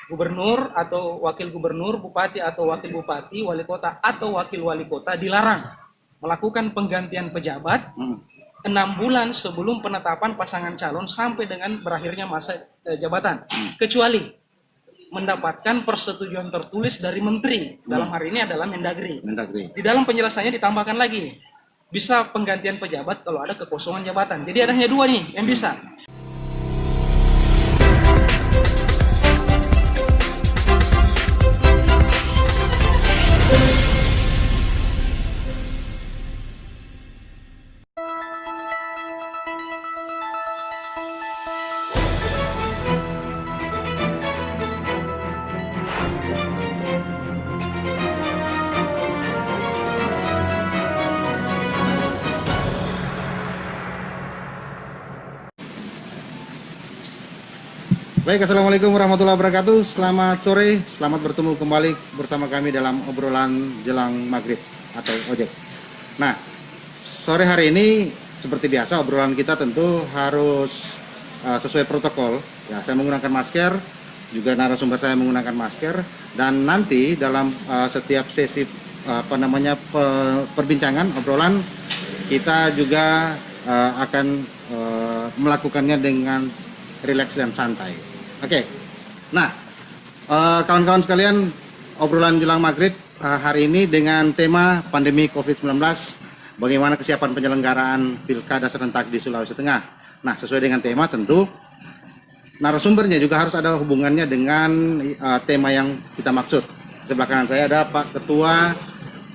Gubernur atau wakil gubernur, bupati atau wakil bupati, wali kota atau wakil wali kota dilarang melakukan penggantian pejabat 6 bulan sebelum penetapan pasangan calon sampai dengan berakhirnya masa jabatan, kecuali mendapatkan persetujuan tertulis dari menteri. Dalam hari ini adalah Mendagri. Di dalam penjelasannya ditambahkan lagi, bisa penggantian pejabat kalau ada kekosongan jabatan. Jadi ada hanya 2 nih yang bisa. Baik, assalamualaikum warahmatullahi wabarakatuh. Selamat sore, selamat bertemu kembali bersama kami dalam obrolan jelang maghrib atau ojek. Nah, sore hari ini seperti biasa obrolan kita tentu harus sesuai protokol. Ya, saya menggunakan masker, juga narasumber saya menggunakan masker, dan nanti dalam setiap sesi perbincangan obrolan kita juga akan melakukannya dengan rileks dan santai. Oke. Nah, kawan-kawan sekalian, obrolan jelang maghrib hari ini dengan tema pandemi COVID-19, bagaimana kesiapan penyelenggaraan pilkada serentak di Sulawesi Tengah. Nah, sesuai dengan tema tentu narasumbernya juga harus ada hubungannya dengan tema yang kita maksud. Sebelah kanan saya ada Pak Ketua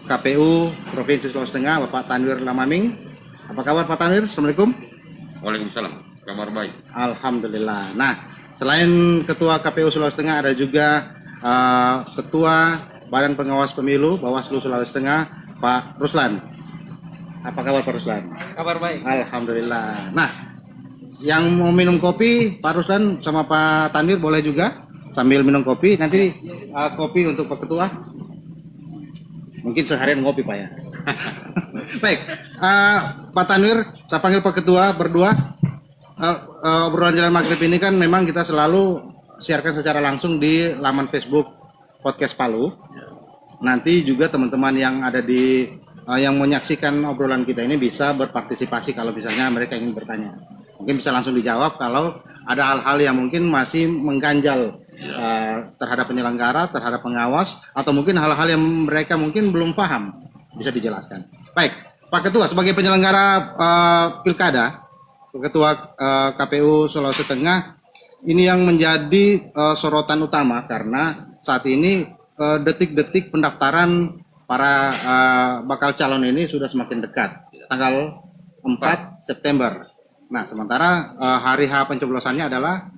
KPU Provinsi Sulawesi Tengah, Bapak Tanwir Lamaming. Apa kabar Pak Tanwir? Assalamualaikum. Waalaikumsalam. Kabar baik. Alhamdulillah. Nah, selain Ketua KPU Sulawesi Tengah ada juga Ketua Badan Pengawas Pemilu Bawaslu Sulawesi Tengah, Pak Ruslan. Apa kabar Pak Ruslan? Kabar baik. Alhamdulillah. Nah, yang mau minum kopi Pak Ruslan sama Pak Tanwir boleh juga sambil minum kopi. Nanti kopi untuk Pak Ketua. Mungkin seharian ngopi Pak ya. Baik, Pak Tanwir, saya panggil Pak Ketua berdua. Obrolan jalan maghrib ini kan memang kita selalu siarkan secara langsung di laman Facebook Podcast Palu. Nanti juga teman-teman yang ada di yang menyaksikan obrolan kita ini bisa berpartisipasi kalau misalnya mereka ingin bertanya. Mungkin bisa langsung dijawab kalau ada hal-hal yang mungkin masih mengganjal terhadap penyelenggara, terhadap pengawas, atau mungkin hal-hal yang mereka mungkin belum paham, bisa dijelaskan. Baik, Pak Ketua, sebagai penyelenggara pilkada, Ketua KPU Sulawesi Tengah, ini yang menjadi sorotan utama karena saat ini detik-detik pendaftaran para bakal calon ini sudah semakin dekat, tanggal 4 September. Nah, sementara hari H pencoblosannya adalah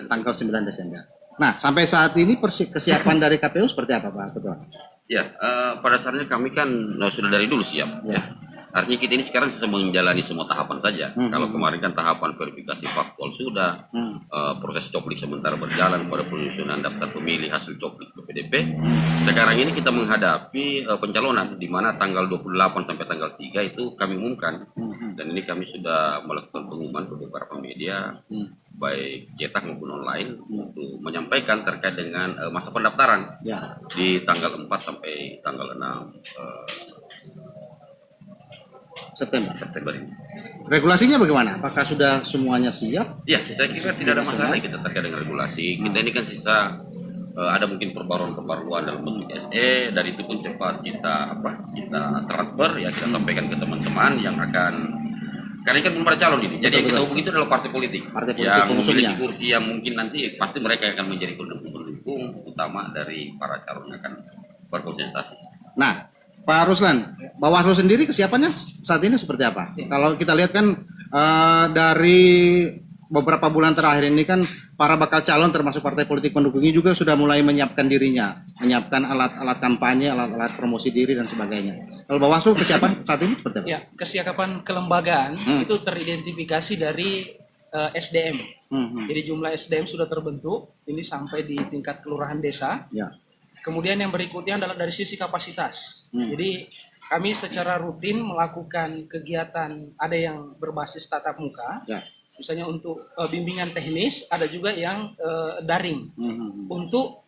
tanggal 9 Desember. Nah, sampai saat ini kesiapan dari KPU seperti apa Pak Ketua? Ya, pada dasarnya kami kan sudah dari dulu siap. Ya. Artinya kita ini sekarang menjalani semua tahapan saja. Kalau kemarin kan tahapan verifikasi faktual sudah, proses coplik sementara berjalan pada penyusunan daftar pemilih hasil coplik ke PDP. Sekarang ini kita menghadapi pencalonan di mana tanggal 28 sampai tanggal 3 itu kami umumkan. Dan ini kami sudah melakukan pengumuman ke beberapa media, baik cetak maupun online, untuk menyampaikan terkait dengan masa pendaftaran di tanggal 4 sampai tanggal 6 September ini. Regulasinya bagaimana? Apakah sudah semuanya siap? Ya, saya kira tidak ada masalah kita terkait dengan regulasi. Kita ini kan sisa ada mungkin perbaruan-perbaruan dalam bentuk SE, dari itu pun cepat kita transfer ya, kita sampaikan ke teman-teman yang akan, karena kan belum ada calon ini. Jadi yang kita hubungi itu adalah partai politik yang memiliki kursi yang mungkin nanti pasti mereka akan menjadi pendukung utama dari para calon yang akan berkonsentrasi. Nah, Pak Ruslan, Bawaslu sendiri kesiapannya saat ini seperti apa? Kalau kita lihat kan dari beberapa bulan terakhir ini kan para bakal calon termasuk partai politik pendukungnya juga sudah mulai menyiapkan dirinya, menyiapkan alat-alat kampanye, alat-alat promosi diri dan sebagainya. Kalau Bawaslu kesiapan saat ini seperti apa? Ya, kesiapan kelembagaan itu teridentifikasi dari SDM. Jadi jumlah SDM sudah terbentuk, ini sampai di tingkat kelurahan desa. Ya. Kemudian yang berikutnya adalah dari sisi kapasitas. Jadi kami secara rutin melakukan kegiatan, ada yang berbasis tatap muka, misalnya untuk bimbingan teknis, ada juga yang daring untuk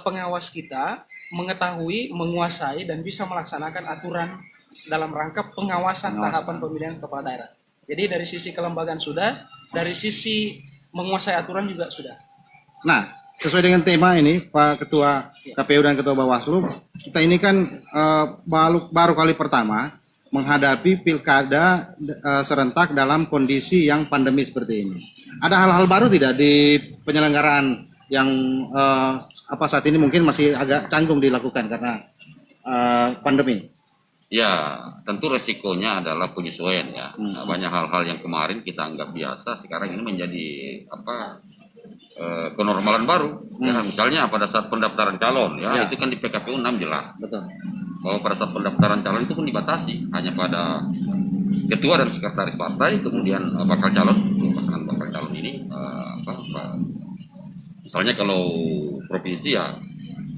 pengawas kita mengetahui, menguasai dan bisa melaksanakan aturan dalam rangka pengawasan tahapan pemilihan kepala daerah. Jadi dari sisi kelembagaan sudah, dari sisi menguasai aturan juga sudah. Nah, sesuai dengan tema ini, Pak Ketua KPU dan Ketua Bawaslu, kita ini kan baru kali pertama menghadapi pilkada serentak dalam kondisi yang pandemi seperti ini. Ada hal-hal baru tidak di penyelenggaraan yang saat ini mungkin masih agak canggung dilakukan karena pandemi? Ya, tentu resikonya adalah penyesuaian ya. Banyak hal-hal yang kemarin kita anggap biasa, sekarang ini menjadi kenormalan baru. Ya, misalnya pada saat pendaftaran calon, itu kan di PKPU 6 jelas. Betul. Bahwa pada saat pendaftaran calon itu pun dibatasi hanya pada ketua dan sekretaris partai, kemudian bakal calon, pasangan bakal calon ini, misalnya kalau provinsi ya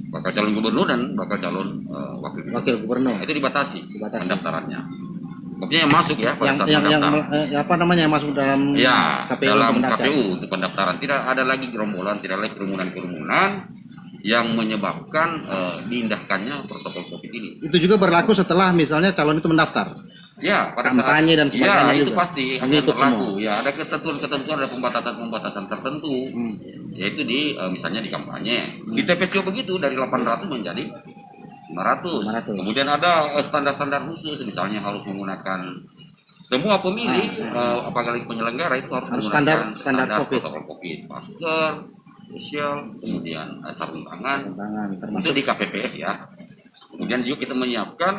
bakal calon gubernur dan bakal calon wakil gubernur itu dibatasi pendaftarannya. Maksudnya yang masuk ya pada saat pendaftaran. Yang masuk dalam KPU dalam KPU untuk pendaftaran. Tidak ada lagi gerombolan, tidak lagi kerumunan yang menyebabkan diindahkannya protokol COVID ini. Itu juga berlaku setelah misalnya calon itu mendaftar. Ya, pada kampanye saat, dan sebagainya itu juga. pasti akan berlaku. Ya, ada ketentuan-ketentuan, ada pembatasan tertentu, yaitu di misalnya di kampanye. Di TPS juga begitu, dari 800 menjadi 500. Kemudian ada standar-standar khusus, misalnya harus menggunakan semua pemilih, apalagi penyelenggara itu harus menggunakan standar protokol COVID, masker, sosial, kemudian sarung tangan untuk di KPPS ya. Kemudian juga kita menyiapkan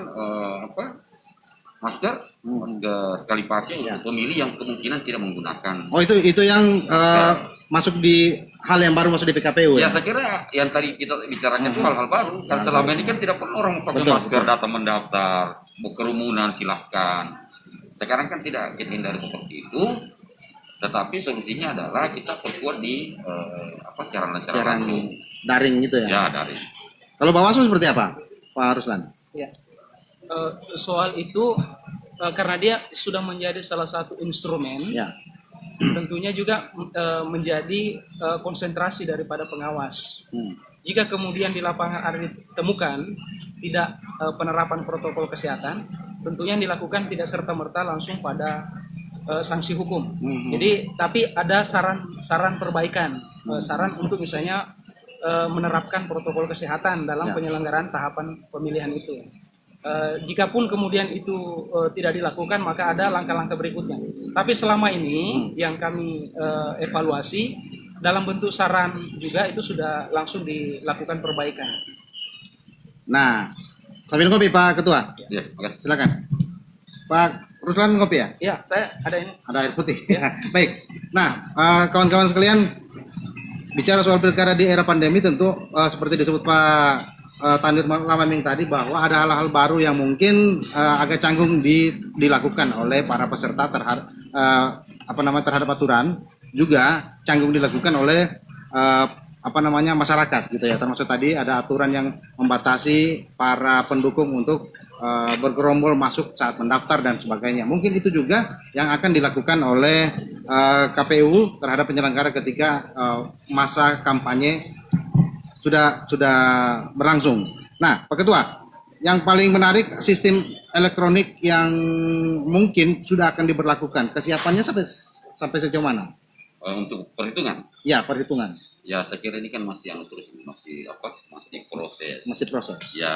masker sekali pakai untuk pemilih yang kemungkinan tidak menggunakan. Oh, itu yang masuk di hal yang baru masuk di PKPU ya? Saya kira yang tadi kita bicarakan itu hal-hal baru. Kan selama ini kan tidak pernah orang pakai masker datang mendaftar, kerumunan silahkan. Sekarang kan tidak kita hindari seperti itu. Tetapi solusinya adalah kita perkuat di siaran langsung daring gitu ya? Ya, daring. Kalau Bawaslu seperti apa, Pak Ruslan? Ya. Soal itu karena dia sudah menjadi salah satu instrumen, tentunya juga menjadi konsentrasi daripada pengawas. Jika kemudian di lapangan ada ditemukan tidak penerapan protokol kesehatan, tentunya yang dilakukan tidak serta-merta langsung pada sanksi hukum. Jadi tapi ada saran perbaikan, saran untuk misalnya menerapkan protokol kesehatan dalam penyelenggaraan tahapan pemilihan itu. Jikapun kemudian itu tidak dilakukan, maka ada langkah-langkah berikutnya. Tapi selama ini yang kami evaluasi dalam bentuk saran juga itu sudah langsung dilakukan perbaikan. Nah, sambil ngopi Pak Ketua. Ya, makasih. Silakan. Pak Ruslan ngopi ya? Ya, saya ada ini. Ada air putih. Baik. Nah, kawan-kawan sekalian, bicara soal pilkada di era pandemi tentu seperti disebut Pak Tandir Lamaming tadi, bahwa ada hal-hal baru yang mungkin agak canggung dilakukan oleh para peserta terhadap terhadap aturan, juga canggung dilakukan oleh masyarakat gitu ya. Termasuk tadi ada aturan yang membatasi para pendukung untuk bergerombol masuk saat mendaftar dan sebagainya. Mungkin itu juga yang akan dilakukan oleh KPU terhadap penyelenggara ketika masa kampanye sudah berlangsung. Nah, Pak Ketua, yang paling menarik sistem elektronik yang mungkin sudah akan diberlakukan. Kesiapannya sampai sejauh mana? Untuk perhitungan? Ya, perhitungan. Ya, saya kira ini kan masih proses. Masih proses. Ya.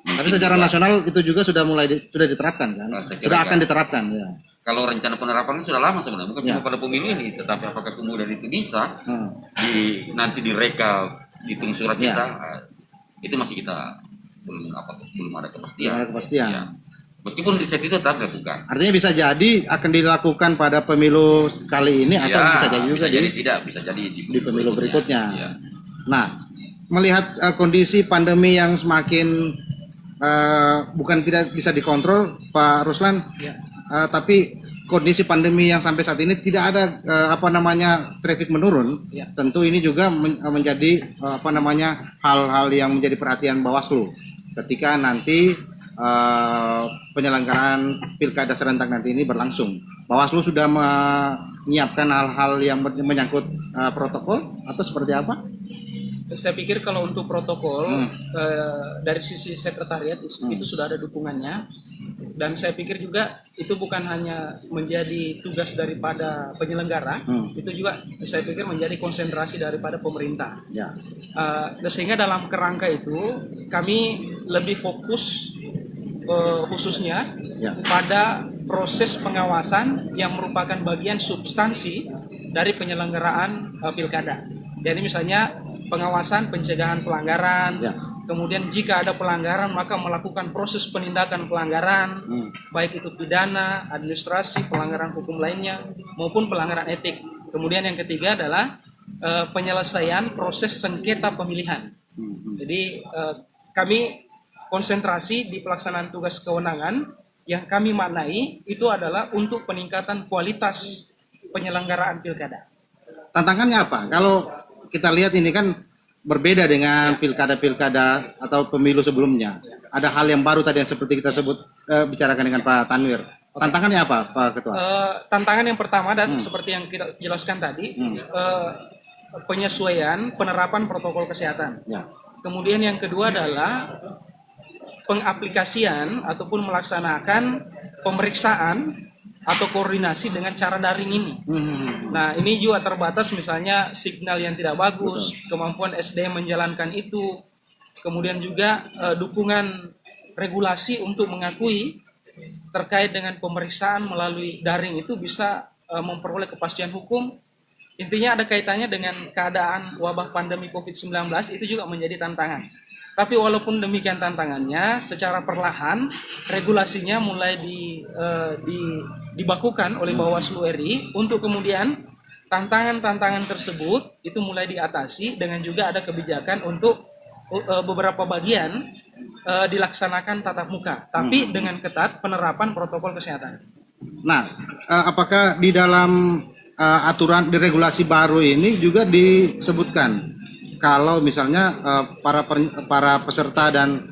Tapi secara nasional itu juga sudah sudah diterapkan kan? Sudah akan diterapkan ya. Kalau rencana penerapan sudah lama sebenarnya, bukan cuma pada pemilu ini, tetapi apakah kemudian itu bisa nanti direka hitung surat kita, itu masih kita belum ada kepastian. Ya. Meskipun riset itu tetap dilakukan. Artinya bisa jadi akan dilakukan pada pemilu kali ini atau bisa jadi juga bisa jadi di pemilu berikutnya. Ya. Nah, melihat kondisi pandemi yang semakin bukan tidak bisa dikontrol, Pak Ruslan, tapi kondisi pandemi yang sampai saat ini tidak ada traffic menurun, tentu ini juga menjadi hal-hal yang menjadi perhatian Bawaslu ketika nanti penyelenggaraan pilkada serentak nanti ini berlangsung. Bawaslu sudah menyiapkan hal-hal yang menyangkut protokol atau seperti apa? Saya pikir kalau untuk protokol dari sisi sekretariat itu sudah ada dukungannya, dan saya pikir juga itu bukan hanya menjadi tugas daripada penyelenggara, itu juga saya pikir menjadi konsentrasi daripada pemerintah. Ya. Sehingga dalam kerangka itu kami lebih fokus khususnya pada proses pengawasan yang merupakan bagian substansi dari penyelenggaraan pilkada. Jadi misalnya pengawasan pencegahan pelanggaran, kemudian jika ada pelanggaran maka melakukan proses penindakan pelanggaran, baik itu pidana, administrasi, pelanggaran hukum lainnya maupun pelanggaran etik. Kemudian yang ketiga adalah penyelesaian proses sengketa pemilihan. Jadi kami konsentrasi di pelaksanaan tugas kewenangan yang kami maknai itu adalah untuk peningkatan kualitas penyelenggaraan pilkada. Tantangannya apa? Kalau kita lihat ini kan berbeda dengan pilkada-pilkada atau pemilu sebelumnya. Ada hal yang baru tadi yang seperti kita bicarakan dengan Pak Tanwir. Tantangannya apa, Pak Ketua? Tantangan yang pertama dan seperti yang kita jelaskan tadi, penyesuaian penerapan protokol kesehatan. Kemudian yang kedua adalah pengaplikasian ataupun melaksanakan pemeriksaan atau koordinasi dengan cara daring ini. Nah, ini juga terbatas, misalnya signal yang tidak bagus, kemampuan SDM menjalankan itu, kemudian juga dukungan regulasi untuk mengakui terkait dengan pemeriksaan melalui daring itu bisa memperoleh kepastian hukum. Intinya ada kaitannya dengan keadaan wabah pandemi COVID-19, itu juga menjadi tantangan. Tapi walaupun demikian tantangannya, secara perlahan regulasinya mulai dibakukan oleh Bawaslu RI untuk kemudian tantangan-tantangan tersebut itu mulai diatasi dengan juga ada kebijakan untuk beberapa bagian dilaksanakan tatap muka, tapi dengan ketat penerapan protokol kesehatan. Nah, apakah di dalam aturan di regulasi baru ini juga disebutkan kalau misalnya para peserta dan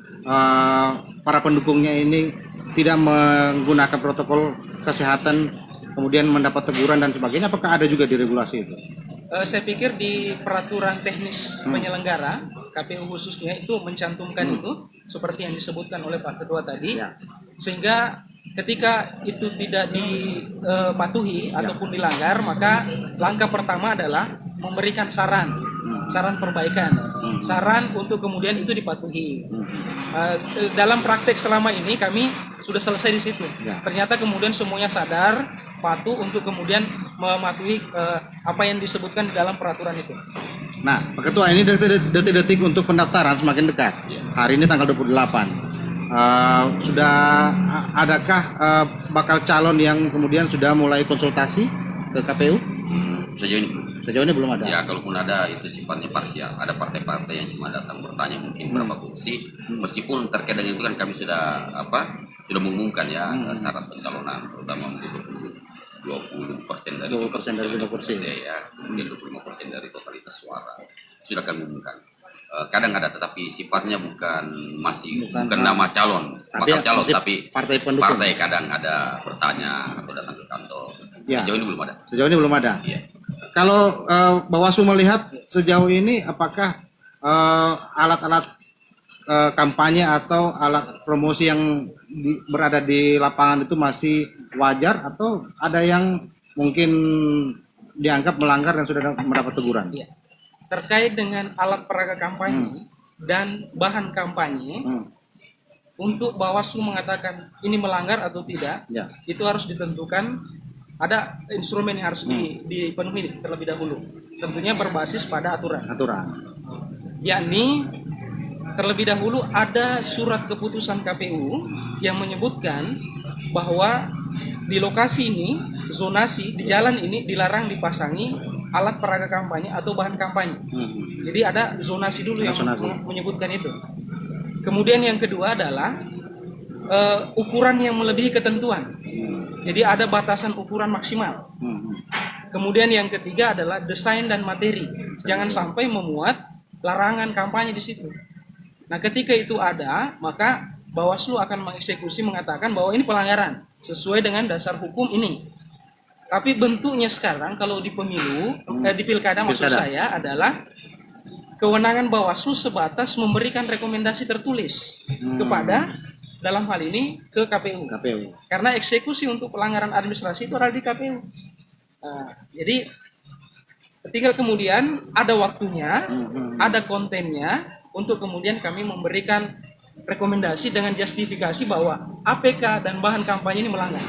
para pendukungnya ini tidak menggunakan protokol kesehatan kemudian mendapat teguran dan sebagainya, apakah ada juga di regulasi itu? Saya pikir di peraturan teknis penyelenggara KPU khususnya itu mencantumkan itu seperti yang disebutkan oleh Pak Ketua tadi, sehingga ketika itu tidak dipatuhi ataupun dilanggar, maka langkah pertama adalah memberikan saran perbaikan, saran untuk kemudian itu dipatuhi. Dalam praktek selama ini kami sudah selesai di situ. Ternyata kemudian semuanya sadar, patuh untuk kemudian mematuhi apa yang disebutkan di dalam peraturan itu. Nah, Pak Ketua, ini detik-detik untuk pendaftaran semakin dekat. Hari ini tanggal 28. Sudah adakah bakal calon yang kemudian sudah mulai konsultasi ke KPU? Sejauh ini belum ada. Ya, kalaupun ada itu sifatnya parsial. Ada partai-partai yang cuma datang bertanya mungkin berapa kursi. Meskipun terkait dengan itu kan kami sudah mengumumkan ya syarat pencalonan, terutama untuk 20% dari 20% kursi ya, kemudian 25% dari totalitas suara sudah kami umumkan. Kadang ada, tetapi sifatnya bukan nama calon, bakal calon, tapi partai pendukung. Partai kadang ada bertanya atau datang ke kantor. Sejauh ini belum ada. Sejauh ini belum ada. Iya. Kalau Bawaslu melihat sejauh ini, apakah alat-alat kampanye atau alat promosi yang berada di lapangan itu masih wajar atau ada yang mungkin dianggap melanggar dan sudah mendapat teguran? Iya. Terkait dengan alat peraga kampanye dan bahan kampanye, untuk Bawaslu mengatakan ini melanggar atau tidak, itu harus ditentukan. Ada instrumen yang harus dipenuhi terlebih dahulu. Tentunya berbasis pada aturan. Yakni terlebih dahulu ada surat keputusan KPU yang menyebutkan bahwa di lokasi ini, zonasi di jalan ini dilarang dipasangi alat peraga kampanye atau bahan kampanye. Jadi ada zonasi dulu yang menyebutkan itu. Kemudian yang kedua adalah ukuran yang melebihi ketentuan. Jadi ada batasan ukuran maksimal. Kemudian yang ketiga adalah desain dan materi. Jangan sampai memuat larangan kampanye di situ. Nah, ketika itu ada, maka Bawaslu akan mengeksekusi, mengatakan bahwa ini pelanggaran sesuai dengan dasar hukum ini. Tapi bentuknya sekarang kalau di pemilu, di pilkada maksud saya adalah kewenangan Bawaslu sebatas memberikan rekomendasi tertulis kepada dalam hal ini ke KPU. Karena eksekusi untuk pelanggaran administrasi itu ada di KPU. Jadi tinggal kemudian ada waktunya, ada kontennya untuk kemudian kami memberikan rekomendasi dengan justifikasi bahwa APK dan bahan kampanye ini melanggar.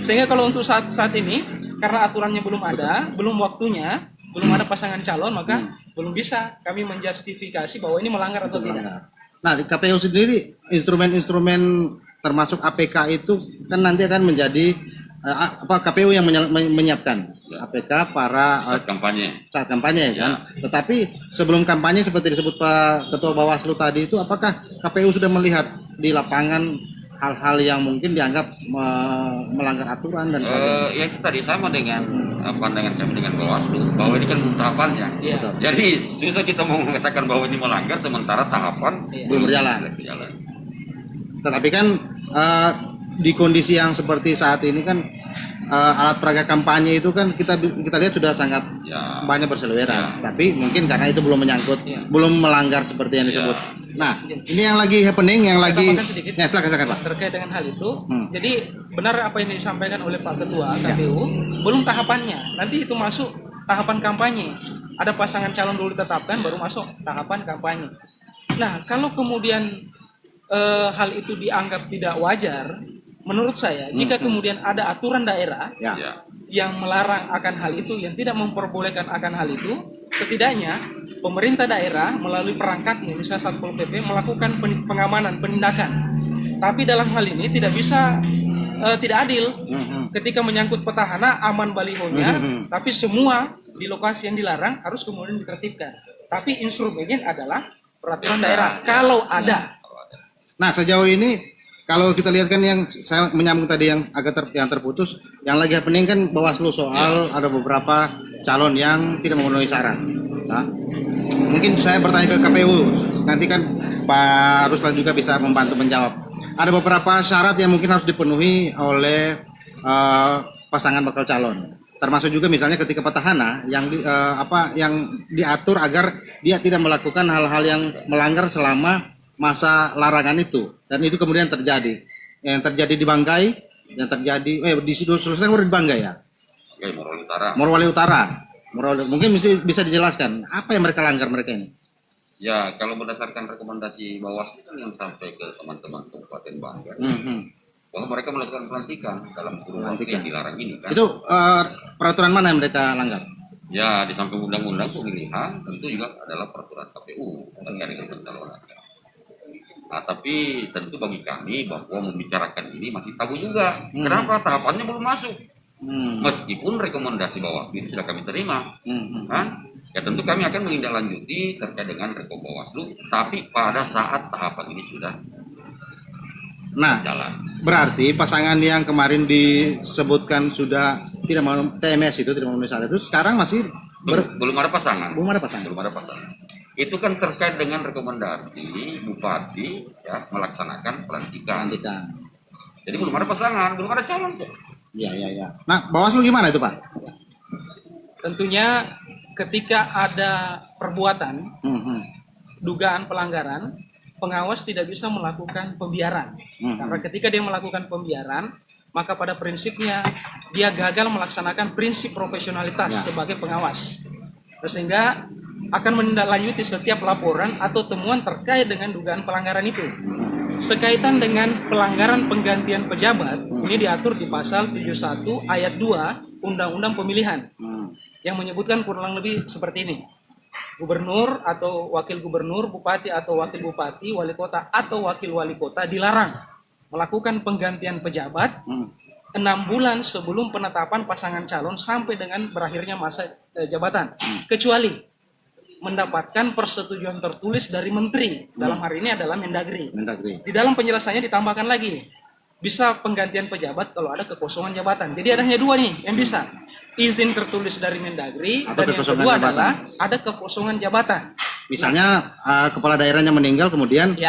Sehingga kalau untuk saat ini karena aturannya belum ada, belum waktunya, belum ada pasangan calon, maka belum bisa kami menjustifikasi bahwa ini melanggar atau tidak. Nah, di KPU sendiri instrumen-instrumen termasuk APK itu kan nanti akan menjadi KPU yang menyiapkan APK para saat kampanye kan. Tetapi sebelum kampanye seperti disebut Pak Ketua Bawaslu tadi itu, apakah KPU sudah melihat di lapangan hal-hal yang mungkin dianggap melanggar aturan dan ya itu tadi sama dengan pandangan kami dengan Bawaslu bahwa ini kan tahapannya. Jadi susah kita mau mengatakan bahwa ini melanggar sementara tahapan belum berjalan. Tetapi kan di kondisi yang seperti saat ini kan alat peraga kampanye itu kan kita lihat sudah sangat banyak berseliweran. Tapi mungkin karena itu belum menyangkut, belum melanggar seperti yang disebut. Nah, ini yang lagi happening, yang lagi silakan Pak. Terkait dengan hal itu, jadi benar apa yang disampaikan oleh Pak Ketua KPU, belum tahapannya. Nanti itu masuk tahapan kampanye. Ada pasangan calon dulu ditetapkan, baru masuk tahapan kampanye. Nah, kalau kemudian hal itu dianggap tidak wajar, menurut saya, jika kemudian ada aturan daerah yang melarang akan hal itu, yang tidak memperbolehkan akan hal itu, setidaknya pemerintah daerah melalui perangkatnya, misalnya Satpol PP, melakukan pengamanan, penindakan. Tapi dalam hal ini tidak bisa, tidak adil. Ketika menyangkut petahana, aman balihonya, tapi semua di lokasi yang dilarang harus kemudian ditertibkan. Tapi instrumennya adalah peraturan daerah, kalau ada. Nah, sejauh ini kalau kita lihat kan yang saya menyambung tadi yang agak yang terputus, yang lagi happening kan Bawaslu soal ada beberapa calon yang tidak memenuhi syarat. Nah, mungkin saya bertanya ke KPU, nanti kan Pak Ruslan juga bisa membantu menjawab. Ada beberapa syarat yang mungkin harus dipenuhi oleh pasangan bakal calon. Termasuk juga misalnya ketika petahana yang yang diatur agar dia tidak melakukan hal-hal yang melanggar selama masa larangan itu, dan itu kemudian terjadi. Yang terjadi di Banggai, yang terjadi di Sulsel di Banggai ya. Morowali Utara. Mungkin bisa dijelaskan apa yang mereka langgar mereka ini? Ya, kalau berdasarkan rekomendasi Bawaslu kan yang sampai ke teman-teman Kabupaten Banggai, bahwa mereka melakukan pelantikan dalam kurun waktu yang dilarang ini kan. Itu peraturan mana yang mereka langgar? Ya, di samping undang-undang pemilihan tentu juga adalah peraturan KPU terkait dengan pencalonan. Nah, tapi tentu bagi kami bahwa membicarakan ini masih tabu juga. Kenapa? Tahapannya belum masuk. Meskipun rekomendasi Bawaslu itu sudah kami terima. Ya tentu kami akan menindaklanjuti terkait dengan rekom Bawaslu, tapi pada saat tahapan ini sudah jalan. Berarti pasangan yang kemarin disebutkan sudah tidak mau TMS itu, tidak memenuhi syarat itu sekarang masih belum ada pasangan. Belum ada pasangan. Itu kan terkait dengan rekomendasi Bupati ya melaksanakan pelantikan. Jadi belum ada pasangan, belum ada calon. Iya. Nah, Bawaslu gimana itu, Pak? Tentunya ketika ada perbuatan, dugaan pelanggaran, pengawas tidak bisa melakukan pembiaran. Karena ketika dia melakukan pembiaran, maka pada prinsipnya dia gagal melaksanakan prinsip profesionalitas sebagai pengawas. Sehingga akan menindaklanjuti setiap laporan atau temuan terkait dengan dugaan pelanggaran itu. Sekaitan dengan pelanggaran penggantian pejabat, ini diatur di pasal 71 ayat 2 Undang-Undang Pemilihan yang menyebutkan kurang lebih seperti ini. Gubernur atau wakil gubernur, bupati atau wakil bupati, wali kota atau wakil wali kota dilarang melakukan penggantian pejabat 6 bulan sebelum penetapan pasangan calon sampai dengan berakhirnya masa jabatan, kecuali mendapatkan persetujuan tertulis dari menteri, dalam hari ini adalah Mendagri. Di dalam penjelasannya ditambahkan lagi, bisa penggantian pejabat kalau ada kekosongan jabatan. Jadi ada hanya dua nih yang bisa, izin tertulis dari Mendagri, dan yang kedua adalah ada kekosongan jabatan. Misalnya kepala daerahnya meninggal kemudian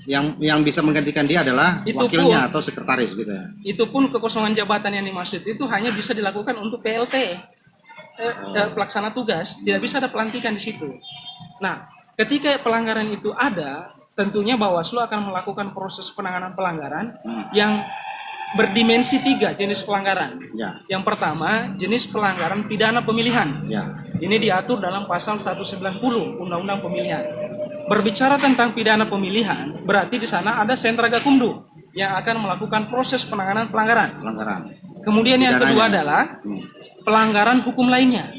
yang bisa menggantikan dia adalah Itu wakilnya pun- atau sekretaris gitu ya. Itu pun kekosongan jabatan yang dimaksud itu hanya bisa dilakukan untuk PLT, pelaksana tugas, tidak bisa ada pelantikan di situ. Nah, ketika pelanggaran itu ada, tentunya Bawaslu akan melakukan proses penanganan pelanggaran yang berdimensi 3 jenis pelanggaran. Ya. Yang pertama, jenis pelanggaran pidana pemilihan. Ya. Ini diatur dalam pasal 190 Undang-Undang Pemilihan. Berbicara tentang pidana pemilihan, berarti di sana ada sentra gakumdu yang akan melakukan proses penanganan pelanggaran. Pelanggaran. Kemudian yang kedua Pidananya. adalah pelanggaran hukum lainnya.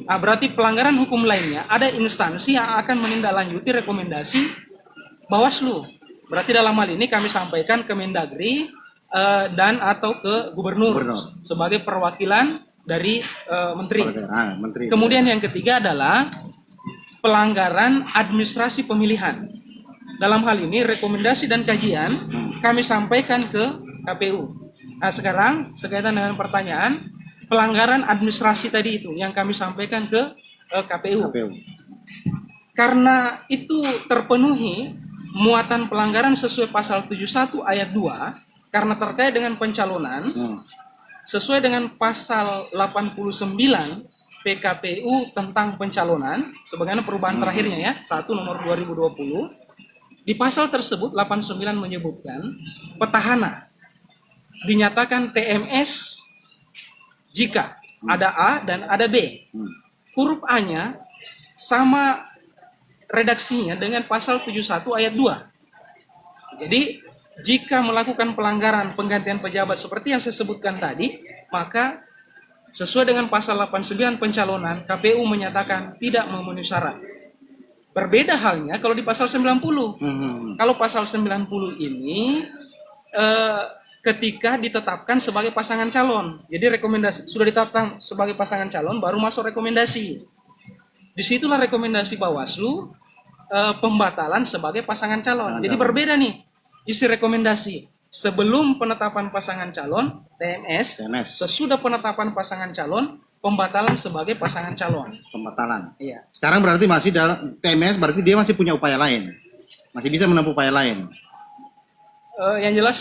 Nah, berarti pelanggaran hukum lainnya ada instansi yang akan menindaklanjuti rekomendasi Bawaslu. Berarti dalam hal ini kami sampaikan ke Mendagri dan atau ke gubernur sebagai perwakilan dari menteri. Menteri. Kemudian yang ketiga adalah pelanggaran administrasi pemilihan. Dalam hal ini rekomendasi dan kajian kami sampaikan ke KPU. Nah, sekarang sekaitan dengan pertanyaan pelanggaran administrasi tadi itu yang kami sampaikan ke KPU. Karena itu terpenuhi muatan pelanggaran sesuai pasal 71 ayat 2 karena terkait dengan pencalonan sesuai dengan pasal 89 PKPU tentang pencalonan sebagaimana perubahan terakhirnya ya 1 nomor 2020. Di pasal tersebut 89 menyebutkan petahana dinyatakan TMS jika ada A dan ada B. Huruf A-nya sama redaksinya dengan pasal 71 ayat 2. Jadi jika melakukan pelanggaran penggantian pejabat seperti yang saya sebutkan tadi, maka sesuai dengan pasal 89 pencalonan, KPU menyatakan tidak memenuhi syarat. Berbeda halnya kalau di pasal 90. Kalau pasal 90 ini ketika ditetapkan sebagai pasangan calon. Jadi rekomendasi sudah ditetapkan sebagai pasangan calon baru masuk rekomendasi. Disitulah rekomendasi Bawaslu pembatalan sebagai pasangan calon. Jadi berbeda nih isi rekomendasi sebelum penetapan pasangan calon TMS, sesudah penetapan pasangan calon pembatalan sebagai pasangan calon. Pembatalan. Iya. Sekarang berarti masih dalam TMS, berarti dia masih punya upaya lain, masih bisa menempuh upaya lain. Yang jelas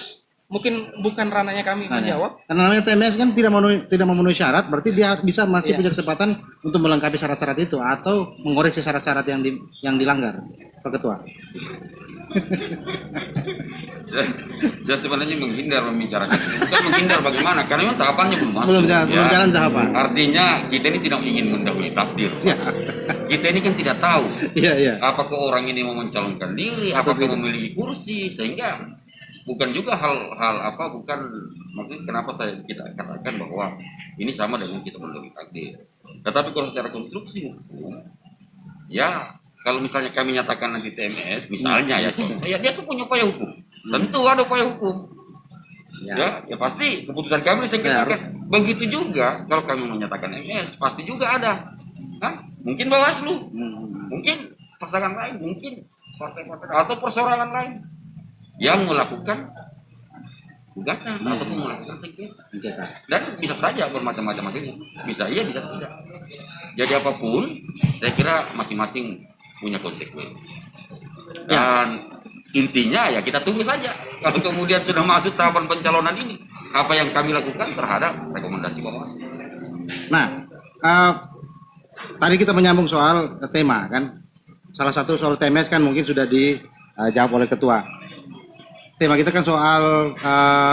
mungkin bukan ranahnya kami menjawab. Karena namanya TMS kan tidak memenuhi syarat, berarti dia bisa masih punya kesempatan untuk melengkapi syarat-syarat itu atau mengoreksi syarat-syarat yang dilanggar, Pak Ketua. Saya sebenarnya menghindar membicarakan itu. Bukan menghindar bagaimana, karena memang tahapannya belum masuk. Belum jalan tahapan. Artinya kita ini tidak ingin mendahului takdir. Kita ini kan tidak tahu apakah orang ini mau mencalonkan diri, apakah memiliki kursi, sehingga bukan juga hal bukan maksudnya kenapa kita katakan bahwa ini sama dengan kita mendahului takdir. Tetapi kalau secara konstruksi hukum, ya kalau misalnya kami nyatakan nanti TMS, misalnya ya dia tuh punya upaya hukum. Tentu ada upaya hukum. Ya pasti keputusan kami saya katakan. Begitu juga kalau kami menyatakan TMS, pasti juga ada. Mungkin Bawaslu, mungkin pasangan lain, mungkin partai-partai atau persorangan lain yang melakukan gugatan ataupun melakukan sengketa. Dan bisa saja bermacam-macam hasilnya. Bisa iya, bisa tidak. Jadi apapun, saya kira masing-masing punya konsekuensi. Dan intinya ya kita tunggu saja. Kalau kemudian sudah masuk tahapan pencalonan ini, apa yang kami lakukan terhadap rekomendasi Bawaslu. Nah, tadi kita menyambung soal tema kan. Salah satu soal TMS kan mungkin sudah dijawab oleh Ketua. Tema kita kan soal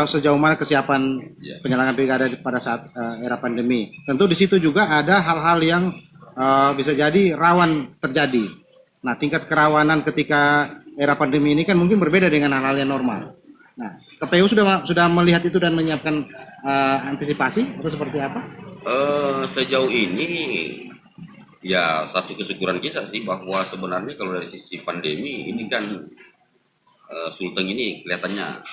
sejauh mana kesiapan penyelenggaraan pilkada pada saat era pandemi. Tentu di situ juga ada hal-hal yang bisa jadi rawan terjadi. Nah, tingkat kerawanan ketika era pandemi ini kan mungkin berbeda dengan hal-hal yang normal. Nah, KPU sudah melihat itu dan menyiapkan antisipasi atau seperti apa? Sejauh ini ya satu kesyukuran kita sih bahwa sebenarnya kalau dari sisi pandemi ini kan Sulteng ini kelihatannya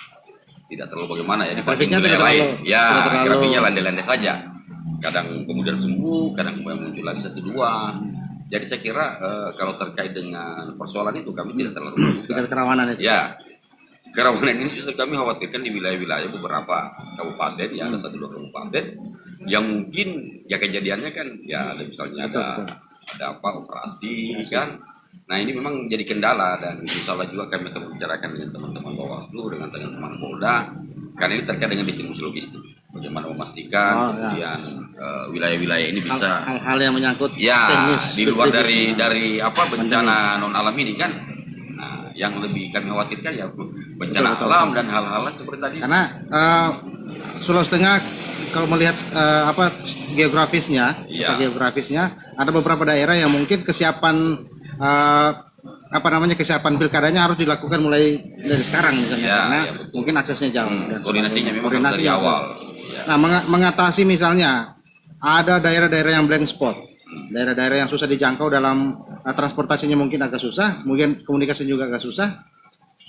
tidak terlalu bagaimana ya dibanding wilayah lain. Ya, grafiknya landai-landai saja. Kadang kemudian sembuh, kadang kemudian muncul lagi 1-2. Jadi saya kira kalau terkait dengan persoalan itu kami tidak terlalu tingkat kerawanan itu. Ya, kerawanan ini justru kami khawatirkan di wilayah-wilayah beberapa kabupaten, ya ada 1-2 kabupaten yang mungkin ya kejadiannya kan ya ada misalnya ada operasi kan. Nah ini memang jadi kendala dan insya Allah juga kami akan membicarakan dengan teman-teman Bawaslu, dengan teman-teman Polda, karena ini terkait dengan distribusi logistik. Bagaimana memastikan kemudian wilayah-wilayah ini bisa hal-hal yang menyangkut ya teknis di luar dari apa bencana non alam ini kan. Nah, yang lebih kami khawatirkan ya bencana alam dan hal-hal seperti tadi. Karena Sulawesi Tengah kalau melihat geografisnya, ada beberapa daerah yang mungkin kesiapan kesiapan pilkadanya harus dilakukan mulai dari sekarang misalnya, karena mungkin aksesnya jauh. Dan koordinasinya memang dari awal. Ya. Nah, mengatasi misalnya ada daerah-daerah yang blank spot, daerah-daerah yang susah dijangkau dalam transportasinya mungkin agak susah, mungkin komunikasi juga agak susah.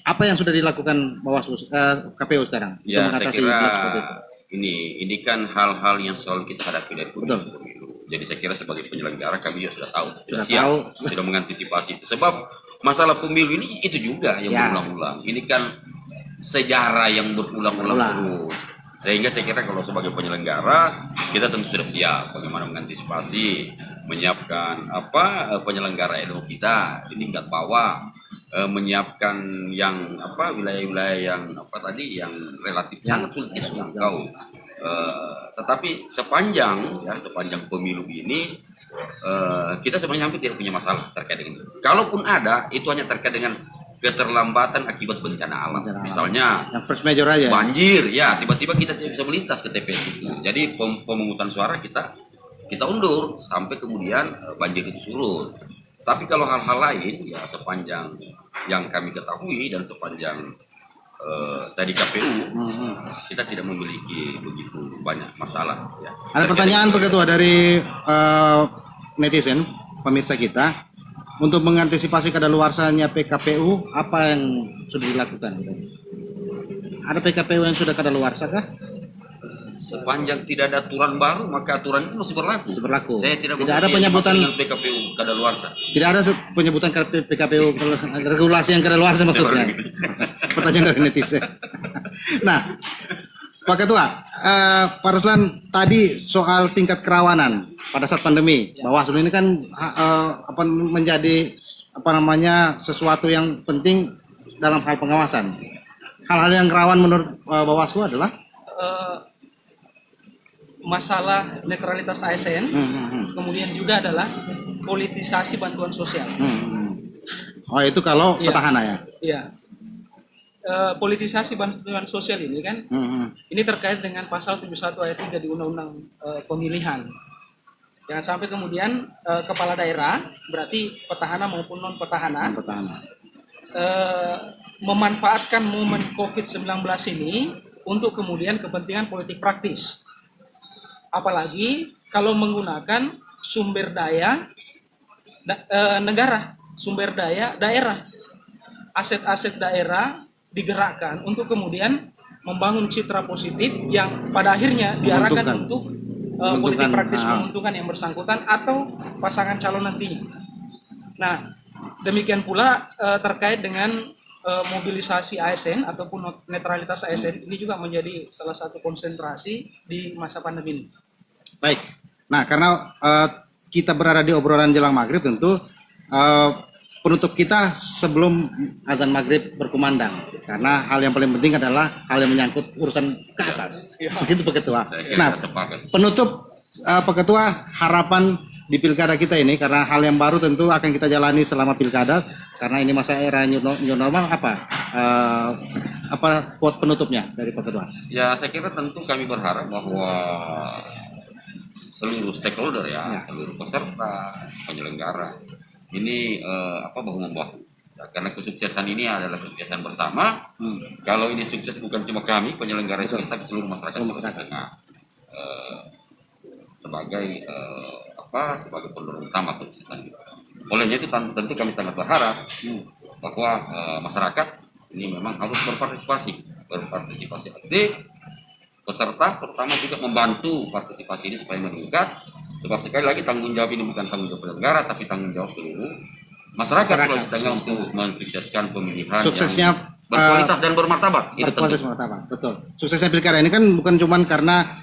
Apa yang sudah dilakukan Bawaslu, KPU sekarang untuk saya mengatasi kira ini kan hal-hal yang selalu kita hadapi dari pemilu. Jadi saya kira sebagai penyelenggara kami juga sudah tahu, sudah siap, sudah mengantisipasi itu. Sebab masalah pemilu ini itu juga yang berulang-ulang. Ini kan sejarah yang berulang-ulang terus. Sehingga saya kira kalau sebagai penyelenggara kita tentu sudah siap bagaimana mengantisipasi, menyiapkan penyelenggara NU kita di tingkat bawah, menyiapkan yang wilayah-wilayah yang yang relatif sangat sulit kita jangkau. Tetapi sepanjang pemilu ini kita sebenarnya hampir tidak punya masalah terkait dengan itu. Kalaupun ada, itu hanya terkait dengan keterlambatan akibat bencana alam. Misalnya yang first major aja. Banjir, ya tiba-tiba kita tidak bisa melintas ke TPS itu. Jadi pemungutan suara kita undur sampai kemudian banjir itu surut. Tapi kalau hal-hal lain ya sepanjang yang kami ketahui dan sepanjang saya di KPU, kita tidak memiliki begitu banyak masalah. Ya. Ada pertanyaan Pak Ketua dari netizen, pemirsa kita, untuk mengantisipasi kadaluarsanya PKPU, apa yang sudah dilakukan? Ada PKPU yang sudah kadaluarsa kah? Sepanjang tidak ada aturan baru, maka aturan itu masih berlaku. Saya tidak ada penyebutan PKPU kadaluarsa. Tidak ada penyebutan PKPU regulasi yang kadaluarsa maksudnya. Pertanyaan dari netizen. Nah, Pak Ketua, Pak Ruslan tadi soal tingkat kerawanan pada saat pandemi, Bawaslu ini kan menjadi sesuatu yang penting dalam hal pengawasan. Hal-hal yang rawan menurut Bawaslu adalah masalah netralitas ASN, kemudian juga adalah politisasi bantuan sosial. Oh, itu kalau petahana ya? Iya. Politisasi bantuan sosial ini kan, ini terkait dengan pasal 71 ayat 3 di Undang-Undang Pemilihan. Jangan sampai kemudian kepala daerah, berarti petahana maupun non petahana, memanfaatkan momen COVID-19 ini untuk kemudian kepentingan politik praktis. Apalagi kalau menggunakan sumber daya negara, sumber daya daerah, aset-aset daerah digerakkan untuk kemudian membangun citra positif yang pada akhirnya diarahkan untuk politik praktis menguntungkan yang bersangkutan atau pasangan calon nantinya. Nah, demikian pula terkait dengan mobilisasi ASN ataupun netralitas ASN ini juga menjadi salah satu konsentrasi di masa pandemi ini. Baik. Nah, karena kita berada di obrolan jelang maghrib, tentu penutup kita sebelum azan maghrib berkumandang. Karena hal yang paling penting adalah hal yang menyangkut urusan ke atas. Begitu Pak Ketua. Nah, penutup Pak Ketua, harapan di pilkada kita ini, karena hal yang baru tentu akan kita jalani selama pilkada, karena ini masa era new normal, apa quote penutupnya dari Pak Ketua? Ya, saya kira tentu kami berharap bahwa seluruh stakeholder seluruh peserta, penyelenggara ini bahu-membahu. Ya, karena kesuksesan ini adalah kesuksesan bersama. Kalau ini sukses bukan cuma kami penyelenggara itu, tapi seluruh masyarakat Tengah sebagai pendorong utama kesuksesan itu. Olehnya itu tentu kami sangat berharap bahwa masyarakat ini memang harus berpartisipasi aktif. Peserta terutama juga membantu partisipasi ini supaya meningkat, sebab sekali lagi tanggung jawab ini bukan tanggung jawab penyelenggara tapi tanggung jawab seluruh masyarakat Sulawesi Tengah untuk mensukseskan pemilihan suksesnya yang berkualitas dan bermartabat. Betul. Suksesnya pilkada ini kan bukan cuma karena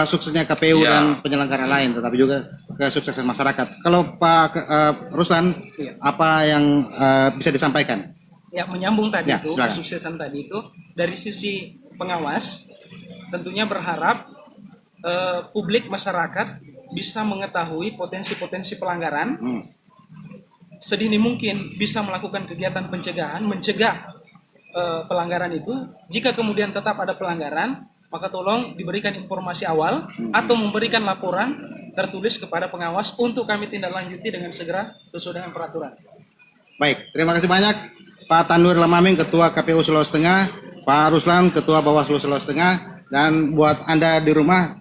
suksesnya KPU dan penyelenggara lain, tetapi juga kesuksesan masyarakat. Kalau Pak Ruslan, Iya. apa yang bisa disampaikan? Ya, menyambung tadi Ya, itu, silakan. kesuksesan tadi itu, dari sisi pengawas, tentunya berharap publik masyarakat bisa mengetahui potensi-potensi pelanggaran, sedini mungkin bisa melakukan kegiatan pencegahan, mencegah pelanggaran itu. Jika kemudian tetap ada pelanggaran, maka tolong diberikan informasi awal atau memberikan laporan tertulis kepada pengawas untuk kami tindak lanjuti dengan segera sesuai dengan peraturan. Baik, terima kasih banyak Pak Tanwir Lamaming, Ketua KPU Sulawesi Tengah, Pak Ruslan, Ketua Bawaslu Sulawesi Tengah, dan buat Anda di rumah,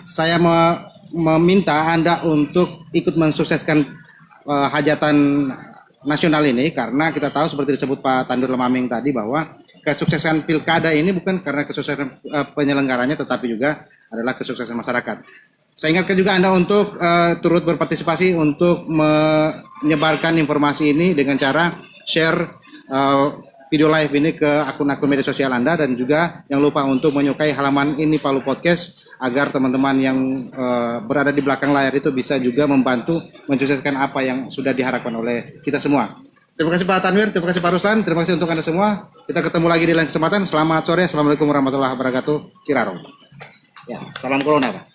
saya meminta Anda untuk ikut mensukseskan hajatan nasional ini, karena kita tahu seperti disebut Pak Tanwir Lamaming tadi bahwa kesuksesan pilkada ini bukan karena kesuksesan penyelenggaranya, tetapi juga adalah kesuksesan masyarakat. Saya ingatkan juga Anda untuk turut berpartisipasi untuk menyebarkan informasi ini dengan cara share video live ini ke akun-akun media sosial Anda, dan juga jangan lupa untuk menyukai halaman ini Palu Podcast agar teman-teman yang berada di belakang layar itu bisa juga membantu mensukseskan apa yang sudah diharapkan oleh kita semua. Terima kasih Pak Tanwir, terima kasih Pak Ruslan, terima kasih untuk Anda semua. Kita ketemu lagi di lain kesempatan. Selamat sore, Assalamualaikum warahmatullahi wabarakatuh. Cirarong. Ya, salam corona Pak.